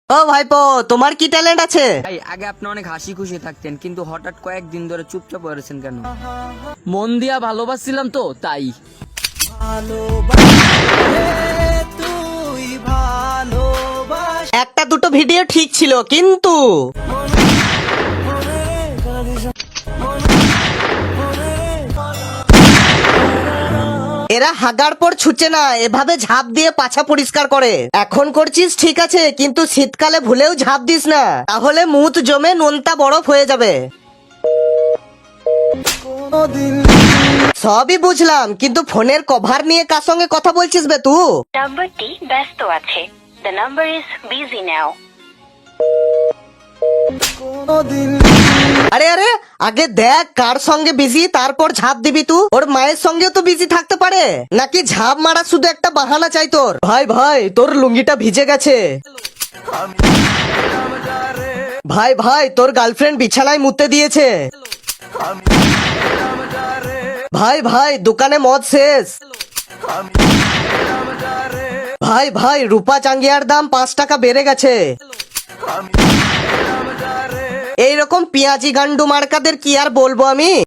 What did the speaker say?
ও ভাইপো, তোমার কি ট্যালেন্ট আছে? ভাই আগে আপনি অনেক হাসি খুশি থাকতেন, কিন্তু হঠাৎ কয়েকদিন ধরে চুপচাপ হয়েছেন কেন? মন দিয়া ভালোবাসছিলাম তো তাই। একটা দুটো ভিডিও ঠিক ছিল, কিন্তু এরা হাগার পর ছুটে না, এভাবে ঝাঁপ দিয়ে পাছা পরিষ্কার করে। এখন করছিস ঠিক আছে, কিন্তু শীতকালে ভুলেও ঝাঁপ দিস না, তাহলে মুত জমে নোনতা বরফ হয়ে যাবে। সবই বুঝলাম, কিন্তু ফোনের কভার নিয়ে কার সঙ্গে কথা বলছিস বে তুই? নাম্বারটি ব্যস্ত আছে। The number is busy now. আরে আরে, আগে দেখ কার সঙ্গে বিজি, তারপর ঝাঁপ দিবি তুই। ওর মায়ের সঙ্গেও তো বিজি থাকতে পারে, নাকি ঝাঁপ মারা শুধু একটা বাহানা চাই তোর? ভাই ভাই, তোর লুঙ্গিটা ভিজে গেছে। ভাই ভাই, তোর গার্লফ্রেন্ড বিছানায় মুতে দিয়েছে। ভাই ভাই, দোকানে মদ শেষ। ভাই ভাই, রূপা চাঙ্গিয়ার দাম 5 টাকা বেড়ে গেছে। এইরকম পেঁয়াজি গান্ডু মার্কাদের কি আর বলবো আমি।